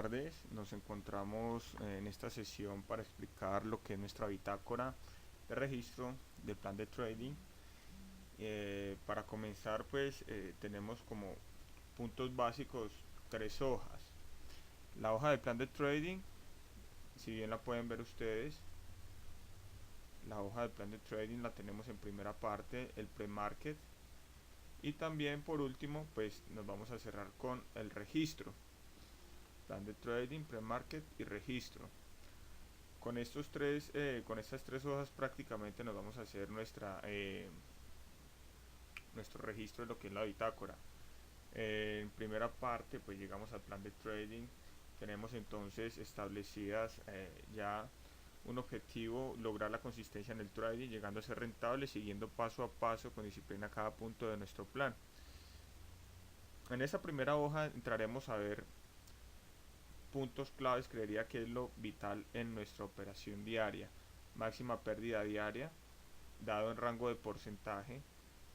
tardes. Nos encontramos en esta sesión para explicar lo que es nuestra bitácora de registro del plan de trading. Para comenzar, tenemos como puntos básicos tres hojas. La hoja del plan de trading, si bien la pueden ver ustedes, la hoja del plan de trading la tenemos en primera parte, el pre-market, y también por último pues nos vamos a cerrar con el registro, plan de trading, pre-market y registro. Con estas tres hojas prácticamente nos vamos a hacer nuestro registro de lo que es la bitácora. En primera parte pues llegamos al plan de trading. Tenemos entonces establecidas ya un objetivo: lograr la consistencia en el trading, llegando a ser rentable, siguiendo paso a paso con disciplina cada punto de nuestro plan. En esta primera hoja entraremos a ver puntos claves, creería que es lo vital en nuestra operación diaria. Máxima pérdida diaria, dado en rango de porcentaje.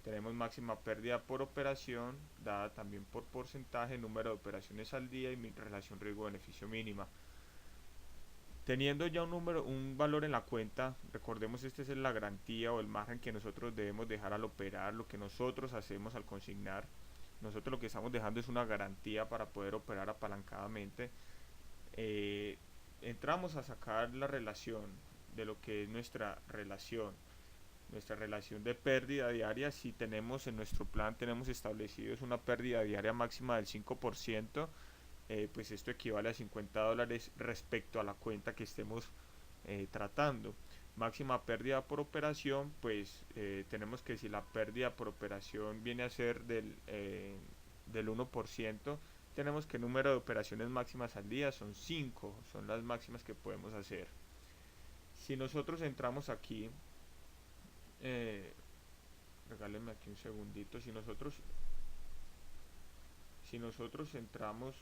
Tenemos máxima pérdida por operación, dada también por porcentaje, número de operaciones al día y relación riesgo-beneficio mínima. Teniendo ya un valor en la cuenta, recordemos, este es la garantía o el margen que nosotros debemos dejar al operar, lo que nosotros hacemos al consignar. Nosotros lo que estamos dejando es una garantía para poder operar apalancadamente. Entramos a sacar la relación de lo que es nuestra relación de pérdida diaria. Si tenemos en nuestro plan, tenemos establecido es una pérdida diaria máxima del 5%, pues esto equivale a $50 respecto a la cuenta que estemos tratando. Máxima pérdida por operación, pues tenemos que, si la pérdida por operación viene a ser del 1%, tenemos que el número de operaciones máximas al día son 5, son las máximas que podemos hacer. Si nosotros entramos aquí, regálenme aquí un segundito, si nosotros entramos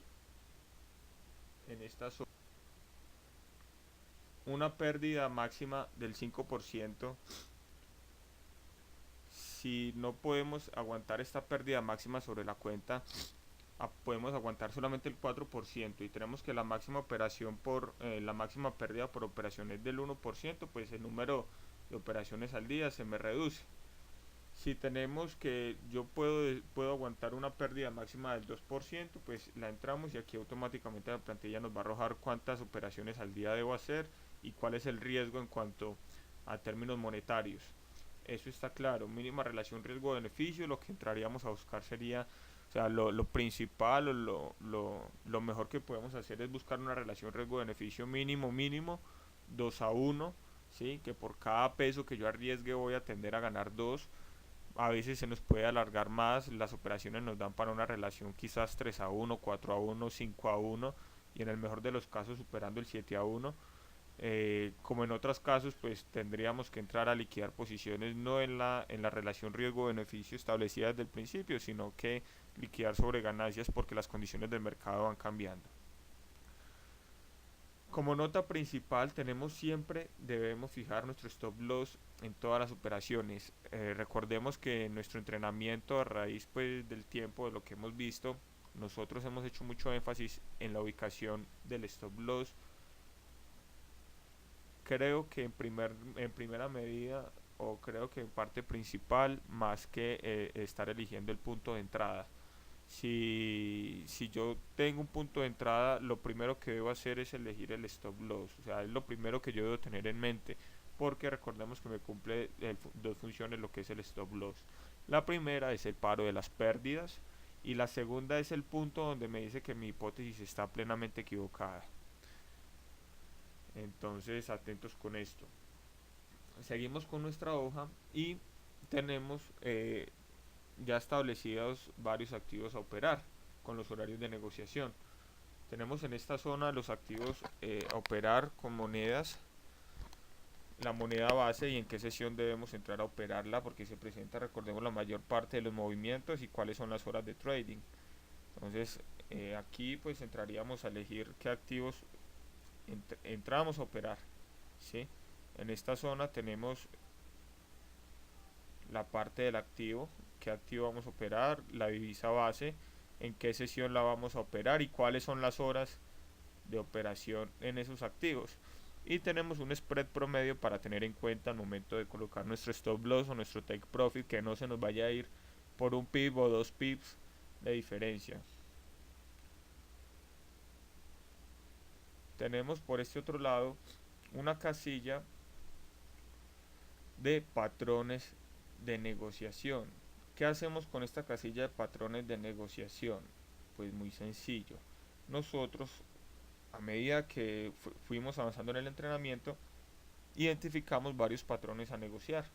en esta zona, una pérdida máxima del 5%, si no podemos aguantar esta pérdida máxima sobre la cuenta, podemos aguantar solamente el 4% y tenemos que la máxima operación la máxima pérdida por operación es del 1%, pues el número de operaciones al día se me reduce. Si tenemos que yo puedo aguantar una pérdida máxima del 2%, pues la entramos y aquí automáticamente la plantilla nos va a arrojar cuántas operaciones al día debo hacer y cuál es el riesgo en cuanto a términos monetarios. Eso está claro. Mínima relación riesgo-beneficio. Lo que entraríamos a buscar sería, o sea, lo principal o lo mejor que podemos hacer es buscar una relación riesgo-beneficio mínimo 2 a 1, ¿sí? Que por cada peso que yo arriesgue voy a tender a ganar 2. A veces se nos puede alargar más, las operaciones nos dan para una relación quizás 3 a 1, 4 a 1, 5 a 1 y en el mejor de los casos superando el 7 a 1. Como en otros casos, pues tendríamos que entrar a liquidar posiciones no en la relación riesgo-beneficio establecida desde el principio, sino que liquidar sobre ganancias porque las condiciones del mercado van cambiando. Como nota principal, debemos fijar nuestro stop loss en todas las operaciones. Recordemos que en nuestro entrenamiento, a raíz pues del tiempo, de lo que hemos visto, nosotros hemos hecho mucho énfasis en la ubicación del stop loss. Creo que en primera medida, o creo que en parte principal, más que estar eligiendo el punto de entrada. Si yo tengo un punto de entrada, lo primero que debo hacer es elegir el stop loss. O sea, es lo primero que yo debo tener en mente, porque recordemos que me cumple dos funciones lo que es el stop loss. La primera es el paro de las pérdidas y la segunda es el punto donde me dice que mi hipótesis está plenamente equivocada. Entonces, atentos con esto. Seguimos con nuestra hoja y tenemos ya establecidos varios activos a operar con los horarios de negociación. Tenemos en esta zona los activos a operar con monedas, la moneda base y en qué sesión debemos entrar a operarla, porque se presenta, recordemos, la mayor parte de los movimientos y cuáles son las horas de trading. Entonces aquí pues entraríamos a elegir qué activos entramos a operar, ¿sí? En esta zona tenemos la parte del activo, qué activo vamos a operar, la divisa base, en qué sesión la vamos a operar y cuáles son las horas de operación en esos activos. Y tenemos un spread promedio para tener en cuenta al momento de colocar nuestro stop loss o nuestro take profit, que no se nos vaya a ir por un pip o 2 pips de diferencia. Tenemos por este otro lado una casilla de patrones de negociación. ¿Qué hacemos con esta casilla de patrones de negociación? Pues muy sencillo. Nosotros, a medida que fuimos avanzando en el entrenamiento, identificamos varios patrones a negociar.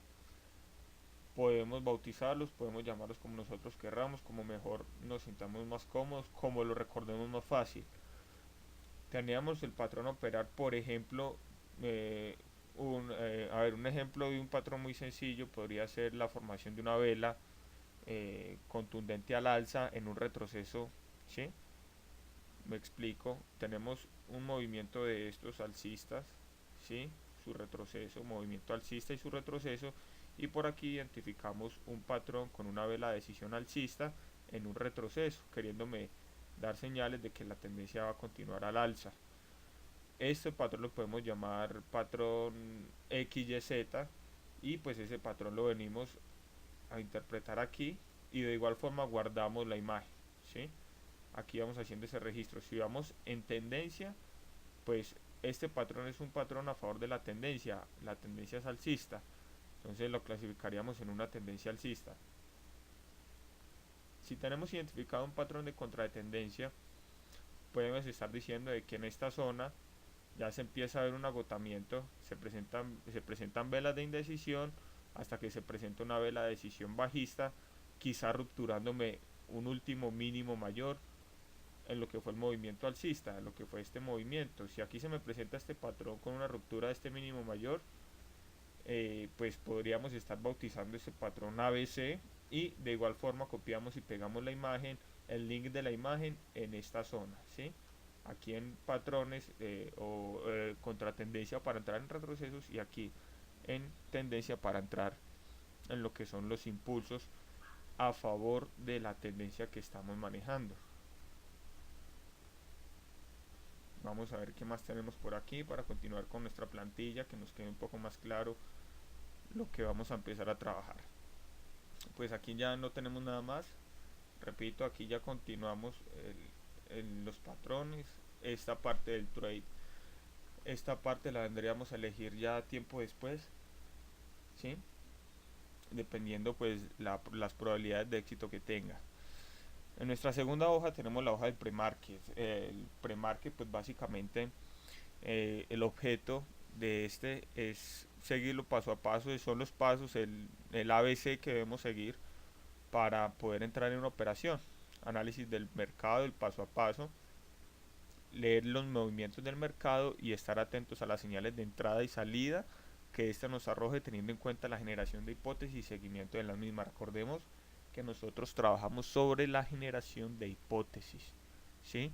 Podemos bautizarlos, podemos llamarlos como nosotros querramos, como mejor nos sintamos más cómodos, como lo recordemos más fácil. Teníamos el patrón a operar, por ejemplo, un ejemplo de un patrón muy sencillo podría ser la formación de una vela contundente al alza en un retroceso, ¿sí? Me explico, tenemos un movimiento de estos alcistas, ¿sí? Su retroceso, movimiento alcista y su retroceso, y por aquí identificamos un patrón con una vela de decisión alcista en un retroceso, queriéndome dar señales de que la tendencia va a continuar al alza. Este patrón lo podemos llamar patrón XYZ, y pues ese patrón lo venimos a interpretar aquí, y de igual forma guardamos la imagen, ¿sí? Aquí vamos haciendo ese registro. Si vamos en tendencia, pues este patrón es un patrón a favor de la tendencia es alcista, entonces lo clasificaríamos en una tendencia alcista. Si tenemos identificado un patrón de contratendencia, podemos estar diciendo de que en esta zona ya se empieza a ver un agotamiento, se presentan velas de indecisión hasta que se presenta una vela de decisión bajista, quizá rupturándome un último mínimo mayor en lo que fue el movimiento alcista, en lo que fue este movimiento. Si aquí se me presenta este patrón con una ruptura de este mínimo mayor, pues podríamos estar bautizando este patrón ABC, y de igual forma copiamos y pegamos la imagen, el link de la imagen en esta zona, ¿sí? Aquí en patrones o contratendencia para entrar en retrocesos, y aquí en tendencia para entrar en lo que son los impulsos a favor de la tendencia que estamos manejando. Vamos a ver qué más tenemos por aquí para continuar con nuestra plantilla, que nos quede un poco más claro lo que vamos a empezar a trabajar. Pues aquí ya no tenemos nada más. Repito, aquí ya continuamos en los patrones. Esta parte del trade, esta parte la vendríamos a elegir ya tiempo después, ¿sí? Dependiendo pues las probabilidades de éxito que tenga. En nuestra segunda hoja tenemos la hoja del pre-market. El pre-market pues básicamente el objeto de este es seguirlo paso a paso, son los pasos, el ABC que debemos seguir para poder entrar en una operación. Análisis del mercado, el paso a paso, leer los movimientos del mercado y estar atentos a las señales de entrada y salida que ésta nos arroje, teniendo en cuenta la generación de hipótesis y seguimiento de las mismas. Recordemos que nosotros trabajamos sobre la generación de hipótesis, ¿sí?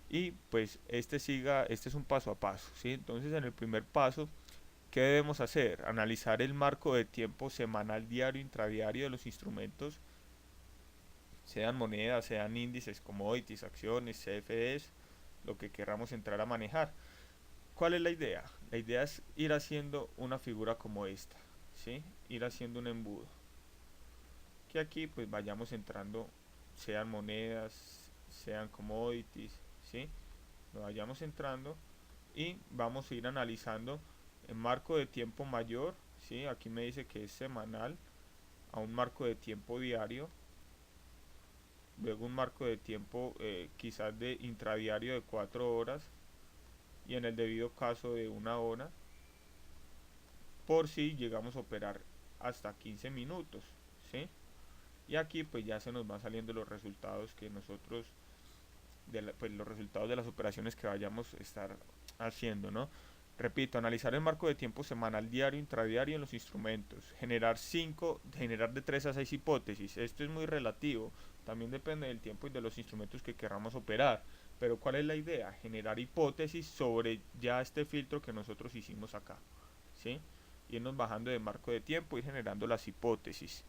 Y pues este es un paso a paso, ¿sí? Entonces en el primer paso, ¿qué debemos hacer? Analizar el marco de tiempo semanal, diario, intradiario de los instrumentos, sean monedas, sean índices, commodities, acciones, CFDs, lo que queramos entrar a manejar. ¿Cuál es la idea? La idea es ir haciendo una figura como esta, ¿sí? Ir haciendo un embudo. Que aquí pues vayamos entrando, sean monedas, sean commodities, ¿sí? Lo vayamos entrando y vamos a ir analizando en marco de tiempo mayor, ¿sí? Aquí me dice que es semanal, a un marco de tiempo diario, luego un marco de tiempo quizás de intradiario de 4 horas, y en el debido caso de 1 hora, por si llegamos a operar hasta 15 minutos, ¿sí? Y aquí pues ya se nos van saliendo los resultados que nosotros, pues los resultados de las operaciones que vayamos a estar haciendo, ¿no? Repito, analizar el marco de tiempo semanal, diario, intradiario en los instrumentos, generar de 3 a 6 hipótesis. Esto es muy relativo, también depende del tiempo y de los instrumentos que queramos operar. Pero ¿cuál es la idea? Generar hipótesis sobre ya este filtro que nosotros hicimos acá, ¿sí? Irnos bajando de marco de tiempo y generando las hipótesis.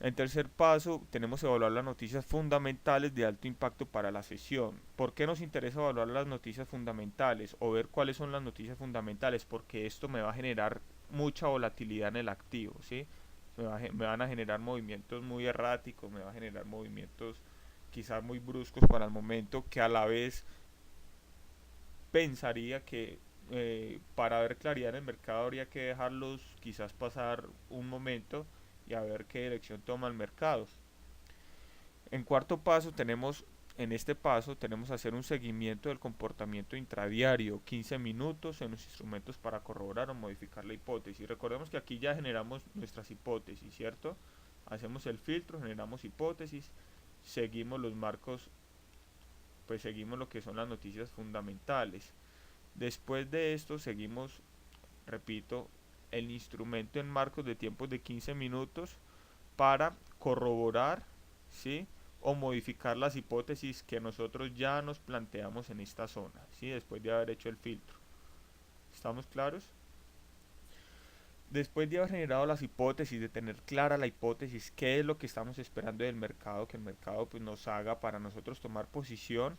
En tercer paso, tenemos que evaluar las noticias fundamentales de alto impacto para la sesión. ¿Por qué nos interesa evaluar las noticias fundamentales o ver cuáles son las noticias fundamentales? Porque esto me va a generar mucha volatilidad en el activo, ¿sí? Me van a generar movimientos muy erráticos, me va a generar movimientos quizás muy bruscos para el momento, que a la vez pensaría que para ver claridad en el mercado habría que dejarlos quizás pasar un momento y a ver qué dirección toma el mercado. En cuarto paso tenemos, en este paso tenemos hacer un seguimiento del comportamiento intradiario, 15 minutos en los instrumentos para corroborar o modificar la hipótesis. Recordemos que aquí ya generamos nuestras hipótesis, ¿cierto? Hacemos el filtro, generamos hipótesis, seguimos los marcos, pues seguimos lo que son las noticias fundamentales. Después de esto seguimos, repito, el instrumento en marcos de tiempos de 15 minutos para corroborar, ¿sí? O modificar las hipótesis que nosotros ya nos planteamos en esta zona, ¿sí? Después de haber hecho el filtro. ¿Estamos claros? Después de haber generado las hipótesis, de tener clara la hipótesis, qué es lo que estamos esperando del mercado, que el mercado pues, nos haga para nosotros tomar posición,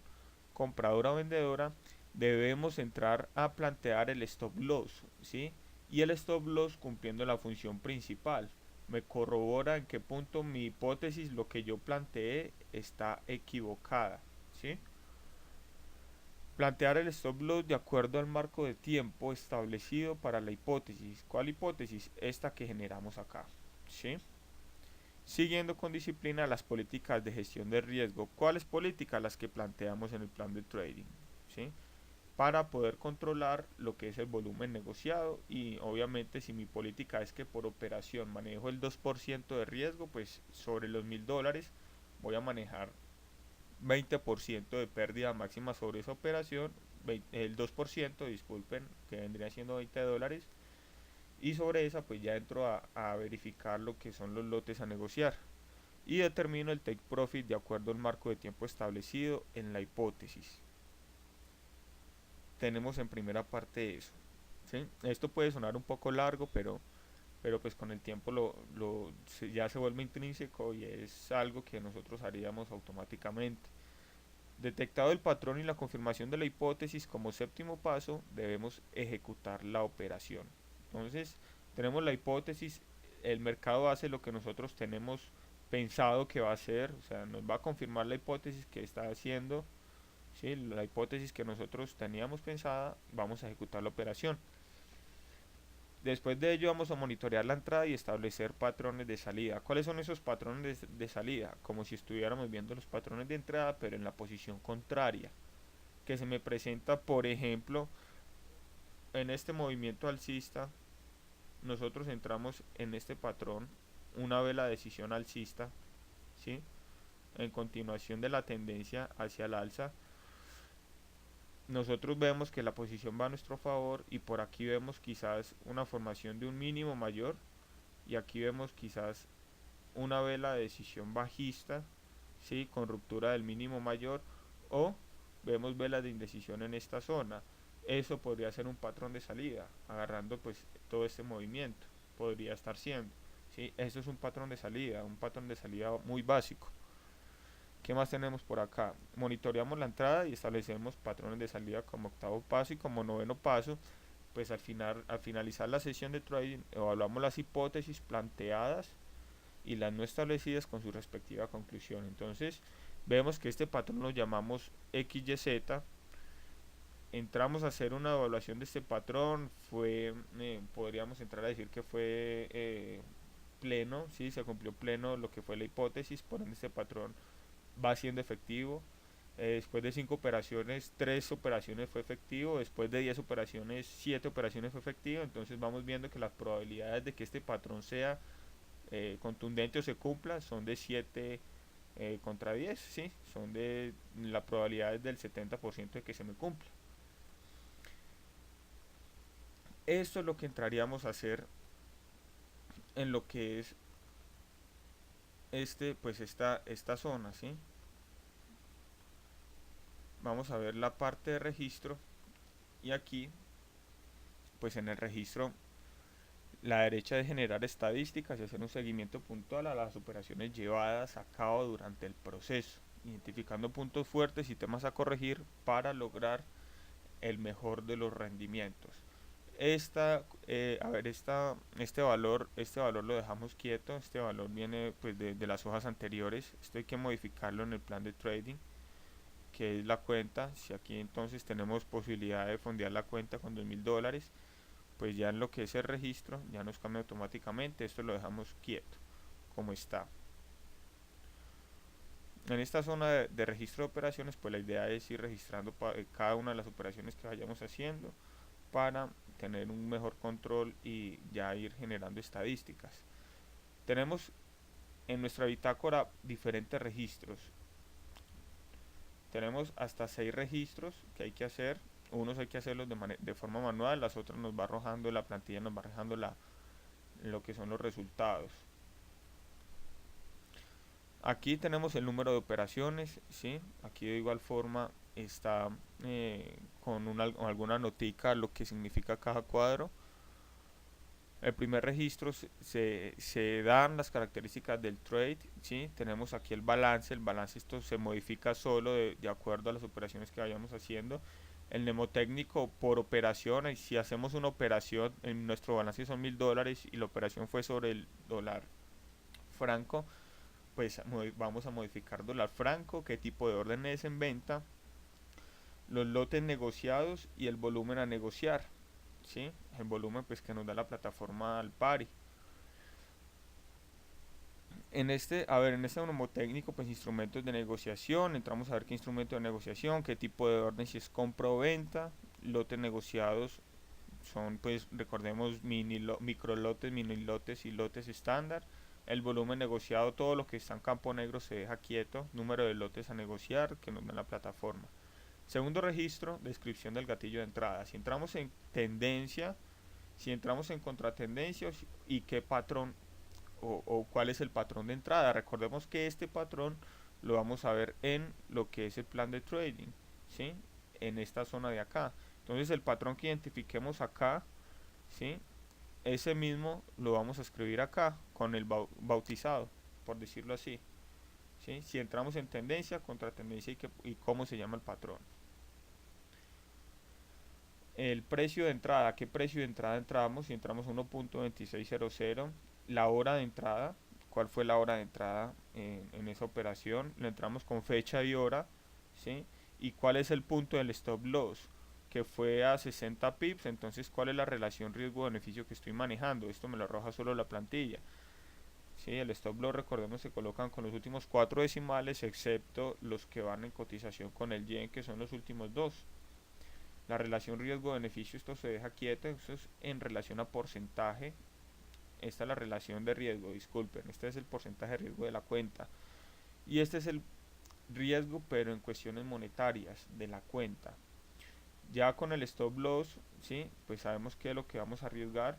compradora o vendedora, debemos entrar a plantear el stop loss, ¿sí? Y el stop loss cumpliendo la función principal. Me corrobora en qué punto mi hipótesis, lo que yo planteé, está equivocada, ¿sí? Plantear el stop loss de acuerdo al marco de tiempo establecido para la hipótesis. ¿Cuál hipótesis? Esta que generamos acá, ¿sí? Siguiendo con disciplina las políticas de gestión de riesgo. ¿Cuáles políticas? Las que planteamos en el plan de trading, ¿sí? Para poder controlar lo que es el volumen negociado y obviamente si mi política es que por operación manejo el 2% de riesgo, pues sobre los $1000 voy a manejar 20% de pérdida máxima sobre esa operación, el 2%, disculpen, que vendría siendo $20, y sobre esa pues ya entro a verificar lo que son los lotes a negociar y determino el take profit de acuerdo al marco de tiempo establecido en la hipótesis. Tenemos en primera parte eso, ¿sí? Esto puede sonar un poco largo, pero pues con el tiempo ya se vuelve intrínseco y es algo que nosotros haríamos automáticamente. Detectado el patrón y la confirmación de la hipótesis como séptimo paso, debemos ejecutar la operación. Entonces, tenemos la hipótesis, el mercado hace lo que nosotros tenemos pensado que va a hacer, o sea, nos va a confirmar la hipótesis que está haciendo, ¿sí? La hipótesis que nosotros teníamos pensada, vamos a ejecutar la operación. Después de ello vamos a monitorear la entrada y establecer patrones de salida. ¿Cuáles son esos patrones de salida? Como si estuviéramos viendo los patrones de entrada, pero en la posición contraria. Que se me presenta, por ejemplo, en este movimiento alcista, nosotros entramos en este patrón, una vela de decisión alcista, ¿sí? En continuación de la tendencia hacia el alza. Nosotros vemos que la posición va a nuestro favor y por aquí vemos quizás una formación de un mínimo mayor y aquí vemos quizás una vela de decisión bajista, ¿sí? Con ruptura del mínimo mayor o vemos velas de indecisión en esta zona. Eso podría ser un patrón de salida, agarrando pues todo este movimiento, podría estar siendo, ¿sí? Eso es un patrón de salida muy básico. ¿Qué más tenemos por acá? Monitoreamos la entrada y establecemos patrones de salida como octavo paso y como noveno paso. Pues al finalizar la sesión de trading evaluamos las hipótesis planteadas y las no establecidas con su respectiva conclusión. Entonces vemos que este patrón lo llamamos XYZ. Entramos a hacer una evaluación de este patrón. Podríamos entrar a decir que fue pleno, ¿sí? Se cumplió pleno lo que fue la hipótesis, por ende este patrón va siendo efectivo. Después de 5 operaciones, 3 operaciones fue efectivo. Después de 10 operaciones, 7 operaciones fue efectivo. Entonces vamos viendo que las probabilidades de que este patrón sea contundente o se cumpla son de 7 contra 10, ¿sí? Son de la probabilidad es del 70% de que se me cumpla. Esto es lo que entraríamos a hacer en lo que es pues esta zona, ¿sí? Vamos a ver la parte de registro y aquí pues en el registro La derecha es generar estadísticas y hacer un seguimiento puntual a las operaciones llevadas a cabo durante el proceso, identificando puntos fuertes y temas a corregir para lograr el mejor de los rendimientos. Este valor lo dejamos quieto. Este valor viene pues de las hojas anteriores. Esto hay que modificarlo en el plan de trading, que es la cuenta. Si aquí entonces tenemos posibilidad de fondear la cuenta con $2.000, pues ya en lo que es el registro ya nos cambia automáticamente. Esto lo dejamos quieto como está. En esta zona de registro de operaciones, pues la idea es ir registrando cada una de las operaciones que vayamos haciendo para tener un mejor control y ya ir generando estadísticas. Tenemos en nuestra bitácora diferentes registros. Tenemos hasta 6 registros que hay que hacer. Unos hay que hacerlos de forma manual, las otras nos va arrojando la plantilla, nos va arrojando lo que son los resultados. Aquí tenemos el número de operaciones, ¿sí? Aquí de igual forma está con alguna notica lo que significa cada cuadro. El primer registro se dan las características del trade, ¿sí? Tenemos aquí el balance esto se modifica solo de acuerdo a las operaciones que vayamos haciendo. El mnemotécnico por operación, y si hacemos una operación, en nuestro balance son $1.000 y la operación fue sobre el dólar franco, pues vamos a modificar dólar franco, qué tipo de orden es en venta, los lotes negociados y el volumen a negociar, ¿sí? El volumen pues que nos da la plataforma al pari. En este mnemotécnico, pues instrumentos de negociación, entramos a ver qué instrumento de negociación, qué tipo de orden, si es compra o venta. Lotes negociados son, pues recordemos, micro lotes, mini lotes y lotes estándar. El volumen negociado, todo lo que está en campo negro se deja quieto. Número de lotes a negociar que nos da la plataforma. Segundo registro, descripción del gatillo de entrada. Si entramos en tendencia, si entramos en contratendencia y qué patrón o cuál es el patrón de entrada. Recordemos que este patrón lo vamos a ver en lo que es el plan de trading, ¿sí? En esta zona de acá. Entonces el patrón que identifiquemos acá, ¿sí? Ese mismo lo vamos a escribir acá con el bautizado, por decirlo así, ¿sí? Si entramos en tendencia, contratendencia y cómo se llama el patrón. El precio de entrada, ¿qué precio de entrada entramos? Si entramos 1.2600, la hora de entrada, ¿cuál fue la hora de entrada en esa operación? Lo entramos con fecha y hora, ¿sí? Y cuál es el punto del stop loss, que fue a 60 pips. Entonces cuál es la relación riesgo-beneficio que estoy manejando. Esto me lo arroja solo la plantilla, ¿sí? El stop loss, recordemos, se colocan con los últimos 4 decimales, excepto los que van en cotización con el yen, que son los últimos 2. La relación riesgo-beneficio, esto se deja quieto, esto es en relación a porcentaje. Esta es la relación de riesgo, disculpen, este es el porcentaje de riesgo de la cuenta. Y este es el riesgo, pero en cuestiones monetarias de la cuenta. Ya con el stop loss, ¿sí? Pues sabemos que es lo que vamos a arriesgar.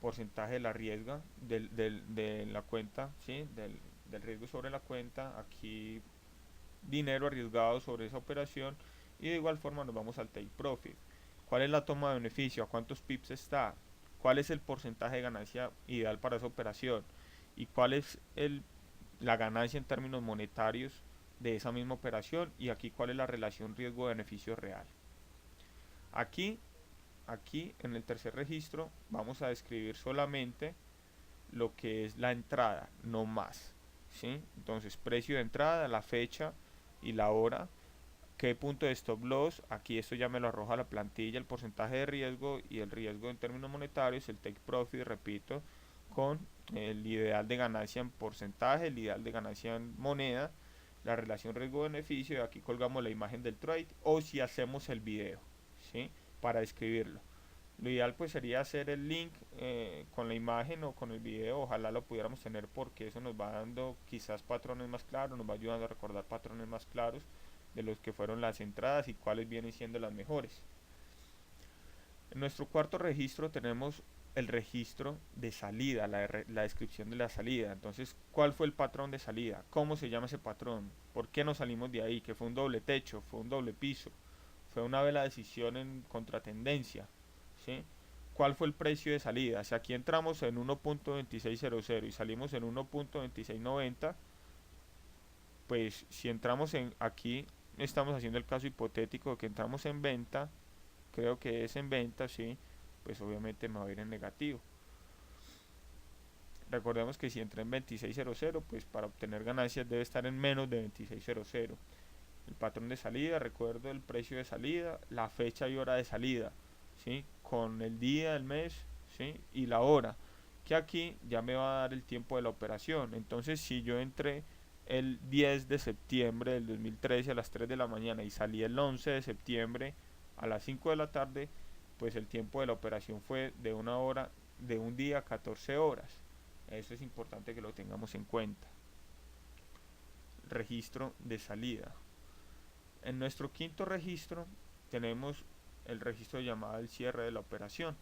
Porcentaje de la riesga de la cuenta, ¿sí? Del riesgo sobre la cuenta. Aquí dinero arriesgado sobre esa operación y de igual forma nos vamos al take profit. ¿Cuál es la toma de beneficio? ¿A cuántos pips está? ¿Cuál es el porcentaje de ganancia ideal para esa operación? ¿Y cuál es la ganancia en términos monetarios de esa misma operación? Y aquí cuál es la relación riesgo-beneficio real. Aquí en el tercer registro vamos a describir solamente lo que es la entrada, no más, ¿sí? Entonces precio de entrada, la fecha y la hora, qué punto de stop loss, aquí esto ya me lo arroja la plantilla, el porcentaje de riesgo y el riesgo en términos monetarios, el take profit, repito, con el ideal de ganancia en porcentaje, el ideal de ganancia en moneda, la relación riesgo-beneficio, y aquí colgamos la imagen del trade o si hacemos el video, ¿sí? Para describirlo. Lo ideal pues sería hacer el link con la imagen o con el video, ojalá lo pudiéramos tener porque eso nos va dando quizás patrones más claros, nos va ayudando a recordar patrones más claros de los que fueron las entradas y cuáles vienen siendo las mejores. En nuestro cuarto registro tenemos el registro de salida, la descripción de la salida. Entonces, ¿cuál fue el patrón de salida? ¿Cómo se llama ese patrón? ¿Por qué nos salimos de ahí? ¿Que fue un doble techo? ¿Fue un doble piso? ¿Fue una vela de decisión en contratendencia? ¿sí? ¿Cuál fue el precio de salida? Si aquí entramos en 1.2600 y salimos en 1.2690, pues si entramos en aquí, estamos haciendo el caso hipotético de que entramos en venta, creo que es en venta, sí, pues obviamente me va a ir en negativo. Recordemos que si entra en 2600, pues para obtener ganancias debe estar en menos de 2600. El patrón de salida, recuerdo el precio de salida, la fecha y hora de salida, ¿sí? Con el día, el mes, ¿sí? Y la hora, que aquí ya me va a dar el tiempo de la operación. Entonces, si yo entré el 10 de septiembre del 2013 a las 3 de la mañana y salí el 11 de septiembre a las 5 de la tarde, pues el tiempo de la operación fue de una hora, de un día 14 horas. Eso es importante que lo tengamos en cuenta. Registro de salida. En nuestro quinto registro tenemos el registro de llamada al cierre de la operación,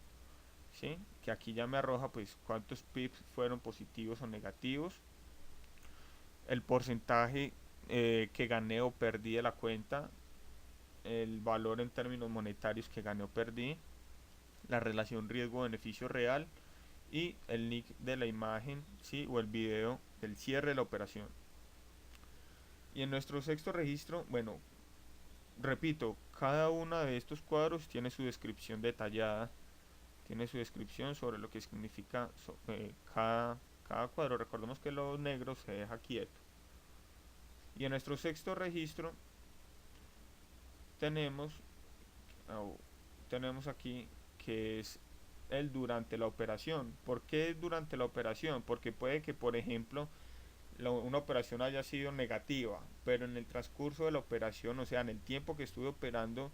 ¿sí? Que aquí ya me arroja pues cuántos pips fueron positivos o negativos, el porcentaje que gané o perdí de la cuenta, el valor en términos monetarios que gané o perdí, la relación riesgo-beneficio real y el nick de la imagen, ¿sí? O el video del cierre de la operación. Y en nuestro sexto registro, bueno, repito, cada uno de estos cuadros tiene su descripción detallada, tiene su descripción sobre lo que significa cada cuadro. Recordemos que lo negro se deja quieto. Y en nuestro sexto registro tenemos, oh, tenemos aquí que es el durante la operación. ¿Por qué durante la operación? Porque puede que, por ejemplo, una operación haya sido negativa, pero en el transcurso de la operación, o sea, en el tiempo que estuve operando,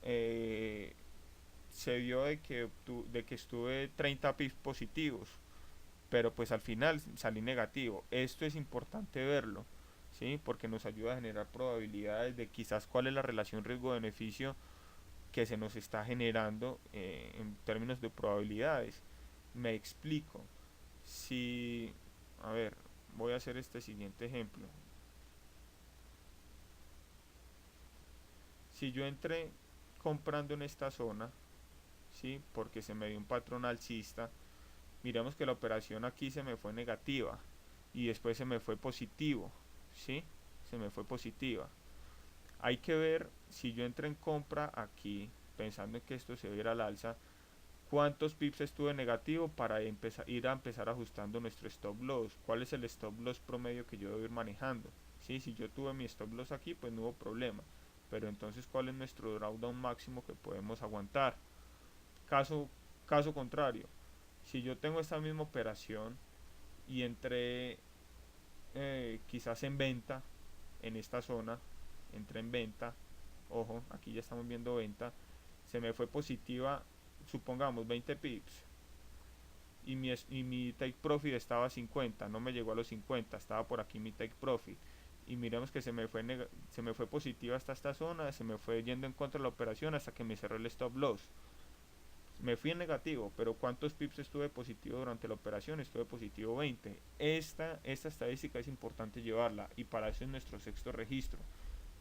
eh, se vio de que estuve 30 pips positivos, pero pues al final salí negativo. Esto es importante verlo, ¿sí? Porque nos ayuda a generar probabilidades de quizás cuál es la relación riesgo-beneficio que se nos está generando en términos de probabilidades. Me explico. Si, a ver, voy a hacer este siguiente ejemplo. Si yo entré comprando en esta zona, ¿sí? Porque se me dio un patrón alcista, miremos que la operación aquí se me fue negativa y después se me fue positivo, ¿sí? Se me fue positiva. Hay que ver si yo entré en compra aquí, pensando en que esto se viera al alza, cuántos pips estuve negativo para ir a empezar ajustando nuestro stop loss. ¿Cuál es el stop loss promedio que yo debo ir manejando? ¿Sí? Si yo tuve mi stop loss aquí, pues no hubo problema. Pero entonces, ¿cuál es nuestro drawdown máximo que podemos aguantar? Caso, caso contrario, si yo tengo esta misma operación y entré quizás en venta en esta zona, entré en venta, ojo, aquí ya estamos viendo venta, se me fue positiva, supongamos 20 pips, y mi take profit estaba a 50, no me llegó a los 50, estaba por aquí mi take profit. Y miremos que se me fue positiva hasta esta zona, se me fue yendo en contra de la operación hasta que me cerró el stop loss. Me fui en negativo, pero ¿cuántos pips estuve positivo durante la operación? Estuve positivo 20. Esta estadística es importante llevarla y para eso es nuestro sexto registro.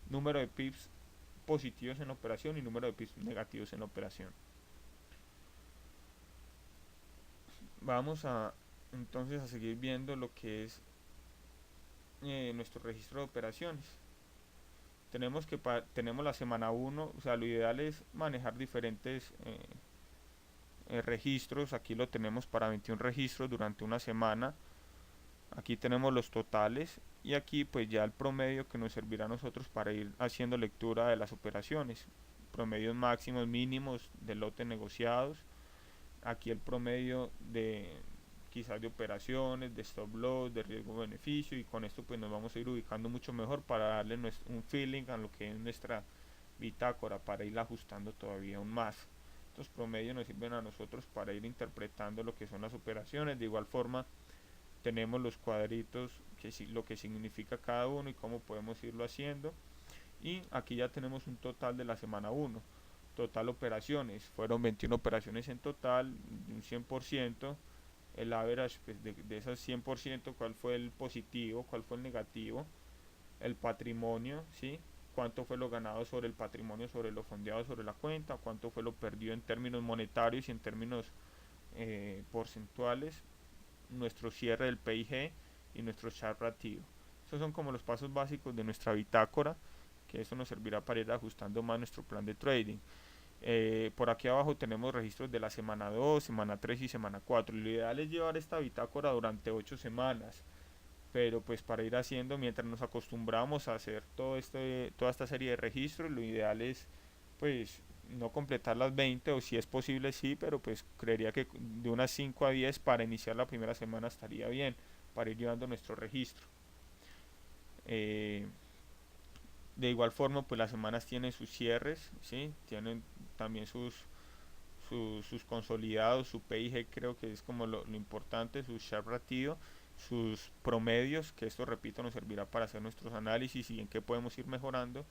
Número de pips positivos en la operación y número de pips negativos en la operación. Vamos a entonces a seguir viendo lo que es nuestro registro de operaciones. Tenemos la semana 1, o sea, lo ideal es manejar diferentes registros. Aquí lo tenemos para 21 registros durante una semana. Aquí tenemos los totales y aquí pues ya el promedio que nos servirá a nosotros para ir haciendo lectura de las operaciones. Promedios máximos, mínimos de lotes negociados. Aquí el promedio de quizás de operaciones, de stop loss, de riesgo beneficio, y con esto pues nos vamos a ir ubicando mucho mejor para darle un feeling a lo que es nuestra bitácora, para ir ajustando todavía aún más. Estos promedios nos sirven a nosotros para ir interpretando lo que son las operaciones. De igual forma tenemos los cuadritos lo que significa cada uno y cómo podemos irlo haciendo. Y aquí ya tenemos un total de la semana 1. Total operaciones, fueron 21 operaciones en total, un 100%. El average pues, de esas 100%, cuál fue el positivo, cuál fue el negativo, el patrimonio, ¿sí? cuánto fue lo ganado sobre el patrimonio, sobre lo fondeado sobre la cuenta, cuánto fue lo perdido en términos monetarios y en términos porcentuales, nuestro cierre del PIG y nuestro Sharpe ratio. Estos son como los pasos básicos de nuestra bitácora, que eso nos servirá para ir ajustando más nuestro plan de trading. Por aquí abajo tenemos registros de la semana 2, semana 3 y semana 4. Lo ideal es llevar esta bitácora durante 8 semanas, pero pues para ir haciendo, mientras nos acostumbramos a hacer toda esta serie de registros, lo ideal es pues no completar las 20, o si es posible sí, pero pues creería que de unas 5 a 10 para iniciar la primera semana estaría bien, para ir llevando nuestro registro. Eh, de igual forma, pues las semanas tienen sus cierres, ¿sí? Tienen también sus consolidados, su PIG creo que es como lo importante, su Sharpe ratio, sus promedios, que esto repito nos servirá para hacer nuestros análisis y en qué podemos ir mejorando.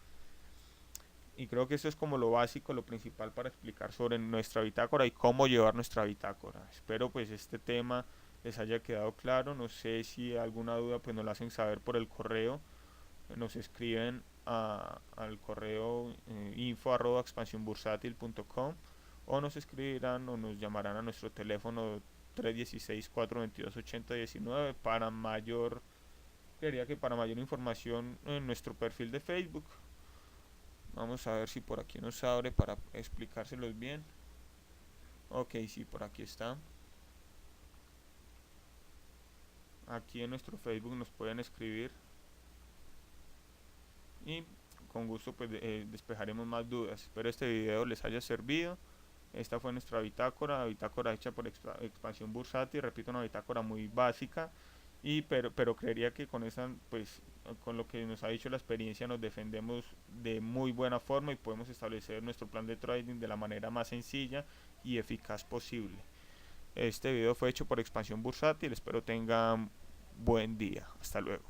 Y creo que eso es como lo básico, lo principal para explicar sobre nuestra bitácora y cómo llevar nuestra bitácora. Espero pues este tema les haya quedado claro. No sé si alguna duda pues nos la hacen saber por el correo. Nos escriben al correo info@expansionbursátil.com, o nos escribirán o nos llamarán a nuestro teléfono 316-422-8019 para mayor, creería que para mayor información en nuestro perfil de Facebook. Vamos a ver si por aquí nos abre para explicárselos bien. Ok, sí, por aquí está. Aquí en nuestro Facebook nos pueden escribir y con gusto pues despejaremos más dudas. Espero este video les haya servido. Esta fue nuestra bitácora hecha por Expansión Bursátil, repito, una bitácora muy básica, pero creería que con esa, pues, con lo que nos ha dicho la experiencia, nos defendemos de muy buena forma y podemos establecer nuestro plan de trading de la manera más sencilla y eficaz posible. Este video fue hecho por Expansión Bursátil, espero tengan buen día. Hasta luego.